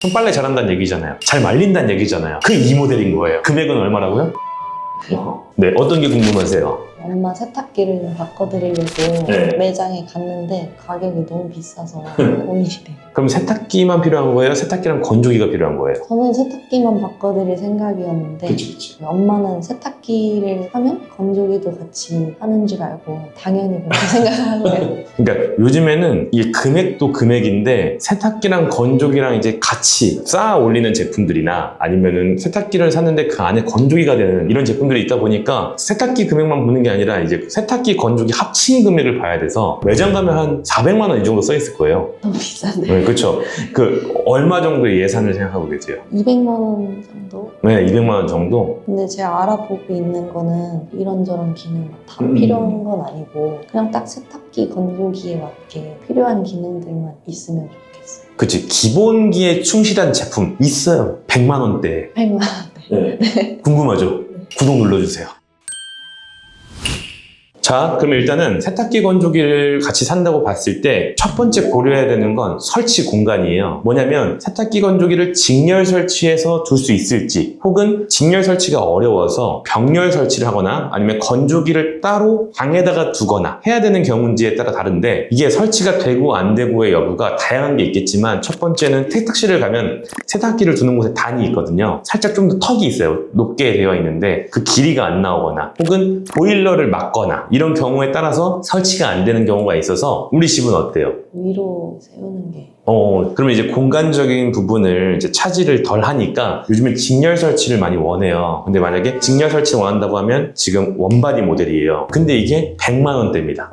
손빨래 잘한다는 얘기잖아요. 잘 말린다는 얘기잖아요. 그 이 모델인 거예요. 금액은 얼마라고요? 네, 어떤 게 궁금하세요? 엄마 세탁기를 바꿔드리려고 네. 매장에 갔는데 가격이 너무 비싸서 고민이 돼요. 그럼 세탁기만 필요한 거예요? 세탁기랑 건조기가 필요한 거예요? 저는 세탁기만 바꿔드릴 생각이었는데 그치. 엄마는 세탁기를 하면 건조기도 같이 하는 줄 알고 당연히 그렇게 생각하고요. 그러니까 요즘에는 이 금액도 금액인데 세탁기랑 건조기랑 이제 같이 쌓아 올리는 제품들이나 아니면은 세탁기를 샀는데 그 안에 건조기가 되는 이런 제품들이 있다 보니까 세탁기 금액만 보는 게 아니라 이제 세탁기, 건조기 합친 금액을 봐야 돼서 매장 가면 한 400만 원 이 정도 써 있을 거예요. 너무 비싸네. 네, 그렇죠. 그 얼마 정도의 예산을 생각하고 계세요? 200만 원 정도? 네, 200만 원 정도? 근데 제가 알아보고 있는 거는 이런저런 기능 다 음. 필요한 건 아니고 그냥 딱 세탁기, 건조기에 맞게 필요한 기능들만 있으면 좋겠어요. 그치. 기본기에 충실한 제품 있어요. 100만 원대. 100만 원. 궁금하죠? 구독 눌러주세요. 자, 그럼 일단은 세탁기, 건조기를 같이 산다고 봤을 때 첫 번째 고려해야 되는 건 설치 공간이에요. 뭐냐면 세탁기, 건조기를 직렬 설치해서 둘 수 있을지 혹은 직렬 설치가 어려워서 병렬 설치를 하거나 아니면 건조기를 따로 방에다가 두거나 해야 되는 경우인지에 따라 다른데 이게 설치가 되고 안 되고의 여부가 다양한 게 있겠지만 첫 번째는 세탁실을 가면 세탁기를 두는 곳에 단이 있거든요. 살짝 좀 더 턱이 있어요. 높게 되어 있는데 그 길이가 안 나오거나 혹은 보일러를 막거나 이런 경우에 따라서 설치가 안 되는 경우가 있어서 우리 집은 어때요? 위로 세우는 게 그러면 이제 공간적인 부분을 이제 차지를 덜 하니까 요즘에 직렬 설치를 많이 원해요. 근데 만약에 직렬 설치를 원한다고 하면 지금 원바디 모델이에요. 근데 이게 100만 원대입니다.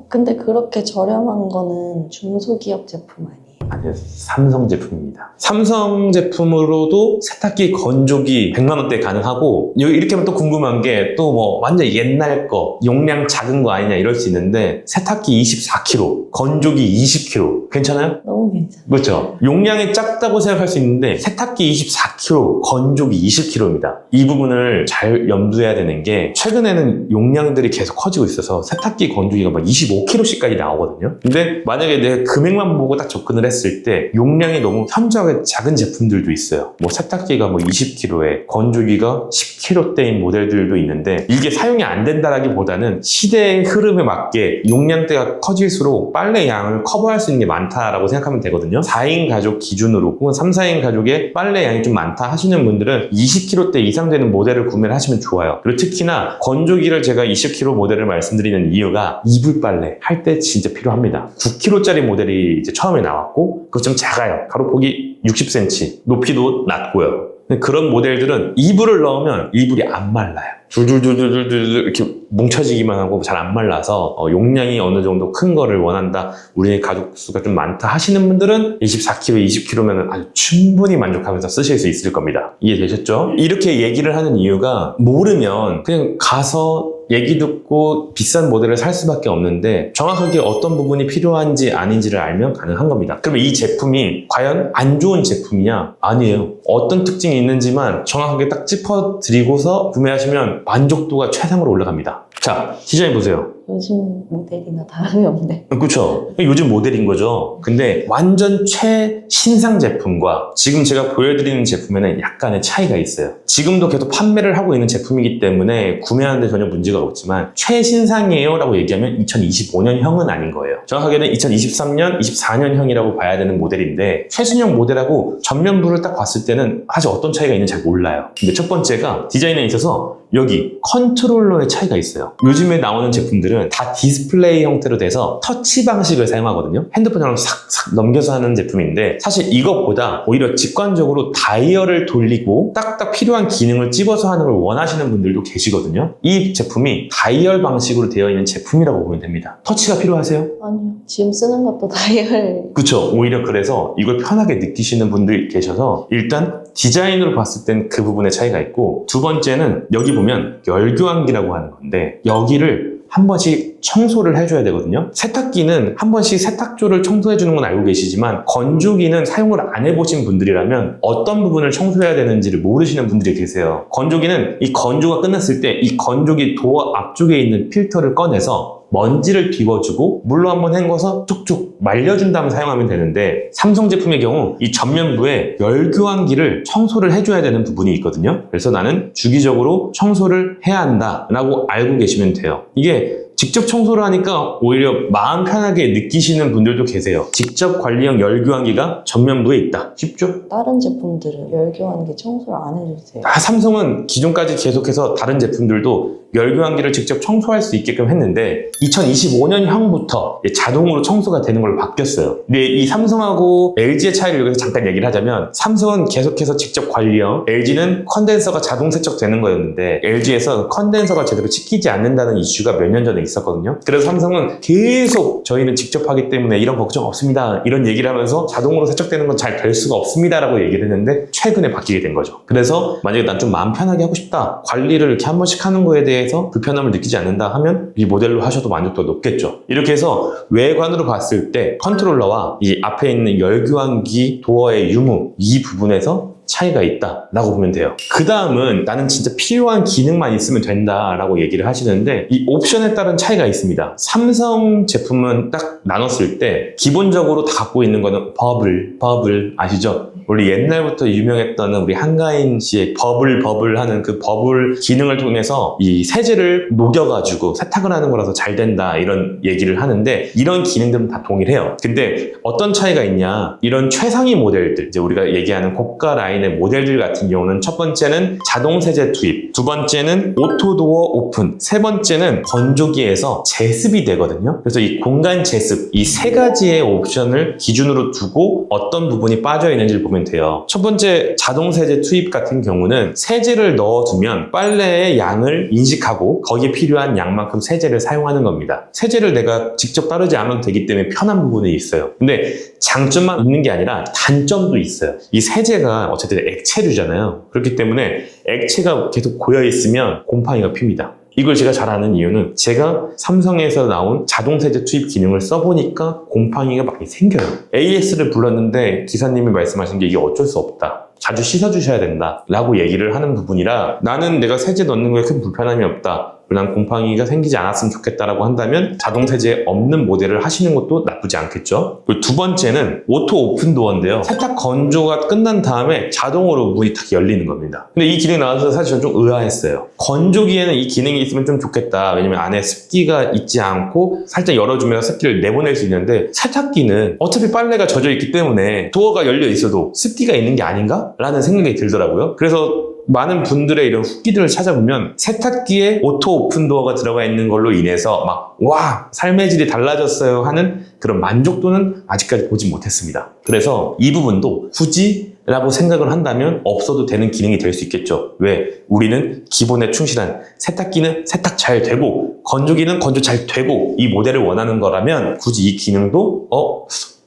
근데 그렇게 저렴한 거는 중소기업 제품 아니에요? 아니요, 삼성 제품입니다. 삼성 제품으로도 세탁기, 건조기 100만 원대 가능하고 이렇게 하면 또 궁금한 게 또 뭐 완전 옛날 거, 용량 작은 거 아니냐 이럴 수 있는데 세탁기 24kg, 건조기 20kg 괜찮아요? 너무 괜찮아요. 그렇죠. 용량이 작다고 생각할 수 있는데 세탁기 24kg, 건조기 20kg입니다. 이 부분을 잘 염두해야 되는 게 최근에는 용량들이 계속 커지고 있어서 세탁기, 건조기가 막 25kg씩까지 나오거든요. 근데 만약에 내 금액만 보고 딱 접근을 했을 때 용량이 너무 현저하게 작은 제품들도 있어요. 뭐 세탁기가 뭐 20kg에 건조기가 10kg대인 모델들도 있는데 이게 사용이 안 된다라기보다는 시대의 흐름에 맞게 용량대가 커질수록 빨래 양을 커버할 수 있는 게 많다라고 생각하면 되거든요. 4인 가족 기준으로 혹은 3, 4인 가족의 빨래 양이 좀 많다 하시는 분들은 20kg대 이상 되는 모델을 구매를 하시면 좋아요. 그리고 특히나 건조기를 제가 20kg 모델을 말씀드리는 이유가 이불 빨래 할 때 진짜 필요합니다. 9kg짜리 모델이 이제 처음에 나왔고 그거 좀 작아요. 가로폭이 60cm, 높이도 낮고요. 그런 모델들은 이불을 넣으면 이불이 안 말라요. 줄줄줄줄줄 이렇게 뭉쳐지기만 하고 잘 안 말라서 용량이 어느 정도 큰 거를 원한다, 우리 가족 수가 좀 많다 하시는 분들은 24kg, 20kg면 아주 충분히 만족하면서 쓰실 수 있을 겁니다. 이해되셨죠? 이렇게 얘기를 하는 이유가 모르면 그냥 가서 얘기 듣고 비싼 모델을 살 수밖에 없는데 정확하게 어떤 부분이 필요한지 아닌지를 알면 가능한 겁니다. 그러면 이 제품이 과연 안 좋은 제품이냐? 아니에요. 어떤 특징이 있는지만 정확하게 딱 짚어드리고서 구매하시면 만족도가 최상으로 올라갑니다. 자, 디자인 보세요. 요즘 모델이나 다름이 없네. 그렇죠. 요즘 모델인 거죠. 근데 완전 최신상 제품과 지금 제가 보여드리는 제품에는 약간의 차이가 있어요. 지금도 계속 판매를 하고 있는 제품이기 때문에 구매하는데 전혀 문제가 없지만 최신상이에요 라고 얘기하면 2025년형은 아닌 거예요. 정확하게는 2023년, 24년형이라고 봐야 되는 모델인데 최신형 모델하고 전면부를 딱 봤을 때는 사실 어떤 차이가 있는지 잘 몰라요. 근데 첫 번째가 디자인에 있어서 여기 컨트롤러의 차이가 있어요. 요즘에 나오는 제품들은 다 디스플레이 형태로 돼서 터치 방식을 사용하거든요. 핸드폰처럼 싹싹 넘겨서 하는 제품인데 사실 이것보다 오히려 직관적으로 다이얼을 돌리고 딱딱 필요한 기능을 찝어서 하는 걸 원하시는 분들도 계시거든요. 이 제품이 다이얼 방식으로 되어 있는 제품이라고 보면 됩니다. 터치가 필요하세요? 아니요. 지금 쓰는 것도 다이얼. 그쵸. 오히려 그래서 이걸 편하게 느끼시는 분들이 계셔서 일단 디자인으로 봤을 땐 그 부분에 차이가 있고 두 번째는 여기 보면 열교환기라고 하는 건데 여기를 한 번씩 청소를 해줘야 되거든요. 세탁기는 한 번씩 세탁조를 청소해주는 건 알고 계시지만 건조기는 사용을 안 해보신 분들이라면 어떤 부분을 청소해야 되는지를 모르시는 분들이 계세요. 건조기는 이 건조가 끝났을 때 이 건조기 도어 앞쪽에 있는 필터를 꺼내서 먼지를 비워주고 물로 한번 헹궈서 툭툭 말려준 다음에 사용하면 되는데 삼성 제품의 경우 이 전면부에 열교환기를 청소를 해줘야 되는 부분이 있거든요. 그래서 나는 주기적으로 청소를 해야 한다라고 알고 계시면 돼요. 이게 직접 청소를 하니까 오히려 마음 편하게 느끼시는 분들도 계세요. 직접 관리형 열교환기가 전면부에 있다. 쉽죠? 다른 제품들은 열교환기 청소를 안 해주세요. 삼성은 기존까지 계속해서 다른 제품들도 열교환기를 직접 청소할 수 있게끔 했는데 2025년형부터 자동으로 청소가 되는 걸로 바뀌었어요. 근데 이 삼성하고 LG의 차이를 여기서 잠깐 얘기를 하자면 삼성은 계속해서 직접 관리형, LG는 컨덴서가 자동 세척되는 거였는데 LG에서 컨덴서가 제대로 찍히지 않는다는 이슈가 몇 년 전에 있었거든요. 그래서 삼성은 계속 저희는 직접 하기 때문에 이런 걱정 없습니다. 이런 얘기를 하면서 자동으로 세척되는 건 잘 될 수가 없습니다 라고 얘기를 했는데 최근에 바뀌게 된 거죠. 그래서 만약에 난 좀 마음 편하게 하고 싶다. 관리를 이렇게 한 번씩 하는 거에 대해서 불편함을 느끼지 않는다 하면 이 모델로 하셔도 만족도가 높겠죠. 이렇게 해서 외관으로 봤을 때 컨트롤러와 이 앞에 있는 열교환기 도어의 유무 이 부분에서 차이가 있다라고 보면 돼요. 그 다음은 나는 진짜 필요한 기능만 있으면 된다라고 얘기를 하시는데 이 옵션에 따른 차이가 있습니다. 삼성 제품은 딱 나눴을 때 기본적으로 다 갖고 있는 거는 버블 아시죠? 우리 옛날부터 유명했던 우리 한가인 씨의 버블 하는 그 버블 기능을 통해서 이 세제를 녹여가지고 세탁을 하는 거라서 잘 된다 이런 얘기를 하는데 이런 기능들은 다 동일해요. 근데 어떤 차이가 있냐, 이런 최상위 모델들 이제 우리가 얘기하는 고가 라인의 모델들 같은 경우는 첫 번째는 자동 세제 투입, 두 번째는 오토도어 오픈, 세 번째는 건조기에서 제습이 되거든요. 그래서 이 공간 제습 이 세 가지의 옵션을 기준으로 두고 어떤 부분이 빠져 있는지를 보면 돼요. 첫 번째 자동 세제 투입 같은 경우는 세제를 넣어두면 빨래의 양을 인식하고 거기에 필요한 양만큼 세제를 사용하는 겁니다. 세제를 내가 직접 따르지 않아도 되기 때문에 편한 부분이 있어요. 근데 장점만 있는 게 아니라 단점도 있어요. 이 세제가 어쨌든 액체류잖아요. 그렇기 때문에 액체가 계속 고여 있으면 곰팡이가 핍니다. 이걸 제가 잘 아는 이유는 제가 삼성에서 나온 자동 세제 투입 기능을 써보니까 곰팡이가 많이 생겨요. AS를 불렀는데 기사님이 말씀하신 게 이게 어쩔 수 없다. 자주 씻어주셔야 된다 라고 얘기를 하는 부분이라 나는 내가 세제 넣는 거에 큰 불편함이 없다. 난 곰팡이가 생기지 않았으면 좋겠다라고 한다면 자동 세제 없는 모델을 하시는 것도 나쁘지 않겠죠. 그리고 두 번째는 오토 오픈 도어인데요. 세탁 건조가 끝난 다음에 자동으로 문이 탁 열리는 겁니다. 근데 이 기능이 나와서 사실 저는 좀 의아했어요. 건조기에는 이 기능이 있으면 좀 좋겠다. 왜냐면 안에 습기가 있지 않고 살짝 열어주면서 습기를 내보낼 수 있는데 세탁기는 어차피 빨래가 젖어 있기 때문에 도어가 열려 있어도 습기가 있는 게 아닌가? 라는 생각이 들더라고요. 그래서 많은 분들의 이런 후기들을 찾아보면 세탁기에 오토 오픈 도어가 들어가 있는 걸로 인해서 와 삶의 질이 달라졌어요 하는 그런 만족도는 아직까지 보지 못했습니다. 그래서 이 부분도 굳이 라고 생각을 한다면 없어도 되는 기능이 될 수 있겠죠. 왜? 우리는 기본에 충실한 세탁기는 세탁 잘 되고 건조기는 건조 잘 되고 이 모델을 원하는 거라면 굳이 이 기능도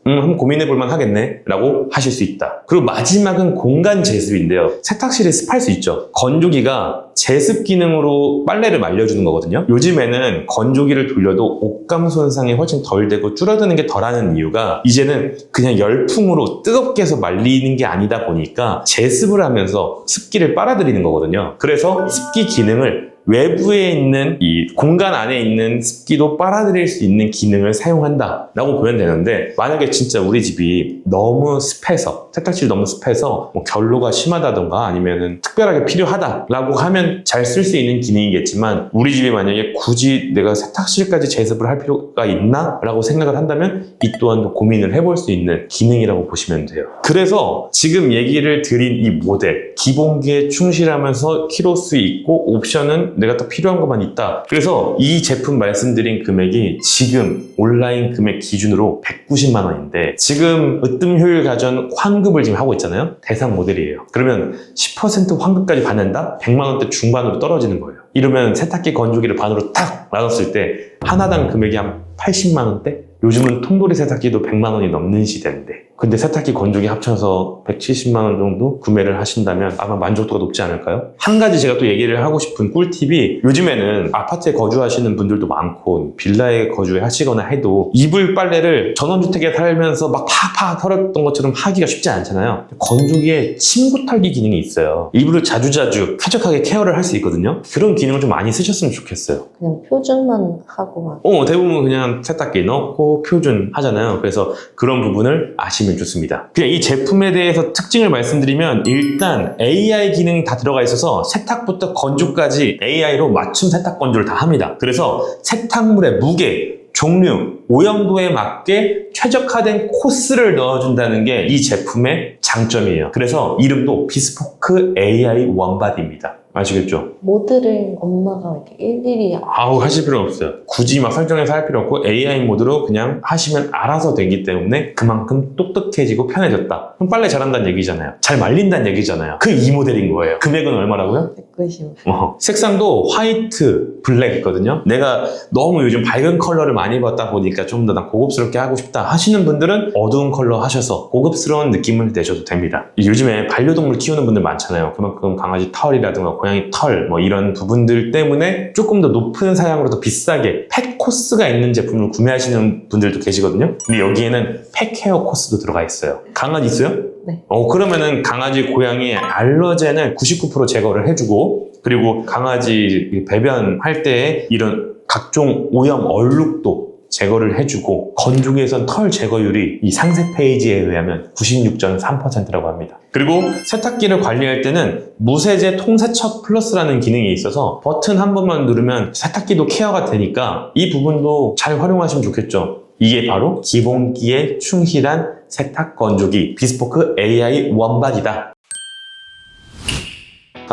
한번 고민해볼만 하겠네 라고 하실 수 있다. 그리고 마지막은 공간 제습인데요. 세탁실에 습할 수 있죠. 건조기가 제습 기능으로 빨래를 말려주는 거거든요. 요즘에는 건조기를 돌려도 옷감 손상이 훨씬 덜 되고 줄어드는 게 덜하는 이유가 이제는 그냥 열풍으로 뜨겁게 해서 말리는 게 아니다 보니까 제습을 하면서 습기를 빨아들이는 거거든요. 그래서 습기 기능을 외부에 있는 이 공간 안에 있는 습기도 빨아들일 수 있는 기능을 사용한다 라고 보면 되는데 만약에 진짜 우리 집이 너무 습해서 세탁실이 너무 습해서 결로가 심하다던가 아니면은 특별하게 필요하다 라고 하면 잘 쓸 수 있는 기능이겠지만 우리 집이 만약에 굳이 내가 세탁실까지 제습을 할 필요가 있나? 라고 생각을 한다면 이 또한 고민을 해볼 수 있는 기능이라고 보시면 돼요. 그래서 지금 얘기를 드린 이 모델 기본기에 충실하면서 키로수 있고 옵션은 내가 딱 필요한 것만 있다. 그래서 이 제품 말씀드린 금액이 지금 온라인 금액 기준으로 190만 원인데 지금 으뜸 효율 가전 환급을 지금 하고 있잖아요. 대상 모델이에요. 그러면 10% 환급까지 받는다? 100만 원대 중반으로 떨어지는 거예요. 이러면 세탁기 건조기를 반으로 딱 나눴을 때 하나당 금액이 한 80만 원대? 요즘은 통돌이 세탁기도 100만 원이 넘는 시대인데 근데 세탁기, 건조기 합쳐서 170만 원 정도 구매를 하신다면 아마 만족도가 높지 않을까요? 한 가지 제가 또 얘기를 하고 싶은 꿀팁이 요즘에는 아파트에 거주하시는 분들도 많고 빌라에 거주하시거나 해도 이불 빨래를 전원주택에 살면서 막 팍팍 털었던 것처럼 하기가 쉽지 않잖아요. 건조기에 침구 털기 기능이 있어요. 이불을 자주자주 쾌적하게 케어를 할 수 있거든요. 그런 기능을 좀 많이 쓰셨으면 좋겠어요. 그냥 표준만 하고 막 대부분 그냥 세탁기 넣고 표준 하잖아요. 그래서 그런 부분을 아시면 좋습니다. 그냥 이 제품에 대해서 특징을 말씀드리면 일단 AI 기능이 다 들어가 있어서 세탁부터 건조까지 AI로 맞춤 세탁 건조를 다 합니다. 그래서 세탁물의 무게, 종류, 오염도에 맞게 최적화된 코스를 넣어준다는 게 이 제품의 장점이에요. 그래서 이름도 비스포크 AI 원바디입니다. 아시겠죠? 모드를 엄마가 이렇게 일일이 하실 필요 없어요. 굳이 막 설정해서 할 필요 없고 AI 모드로 그냥 하시면 알아서 되기 때문에 그만큼 똑똑해지고 편해졌다. 그럼 빨래 잘한다는 얘기잖아요. 잘 말린다는 얘기잖아요. 그 이 모델인 거예요. 금액은 얼마라고요? 190. 색상도 화이트, 블랙 있거든요. 내가 너무 요즘 밝은 컬러를 많이 입었다 보니까 좀 더 난 고급스럽게 하고 싶다 하시는 분들은 어두운 컬러 하셔서 고급스러운 느낌을 내셔도 됩니다. 요즘에 반려동물 키우는 분들 많잖아요. 그만큼 강아지 털이라든가 고양이 털 이런 부분들 때문에 조금 더 높은 사양으로 더 비싸게 펫 코스가 있는 제품을 구매하시는 분들도 계시거든요. 근데 여기에는 펫 케어 코스도 들어가 있어요. 강아지 있어요? 네. 그러면은 강아지, 고양이 알러젠을 99% 제거를 해주고 그리고 강아지 배변할 때 이런 각종 오염 얼룩도 제거를 해주고 건조기에선 털 제거율이 이 상세 페이지에 의하면 96.3%라고 합니다. 그리고 세탁기를 관리할 때는 무세제 통세척 플러스라는 기능이 있어서 버튼 한 번만 누르면 세탁기도 케어가 되니까 이 부분도 잘 활용하시면 좋겠죠. 이게 바로 기본기에 충실한 세탁 건조기 비스포크 AI 원바디다.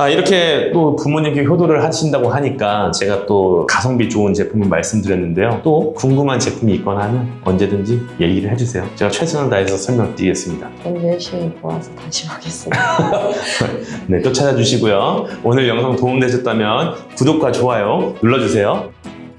이렇게 또 부모님께 효도를 하신다고 하니까 제가 또 가성비 좋은 제품을 말씀드렸는데요. 또 궁금한 제품이 있거나 하면 언제든지 얘기를 해주세요. 제가 최선을 다해서 설명드리겠습니다. 돈 열심히 모아서 다시 보겠습니다. 네, 또 찾아주시고요. 오늘 영상 도움되셨다면 구독과 좋아요 눌러주세요.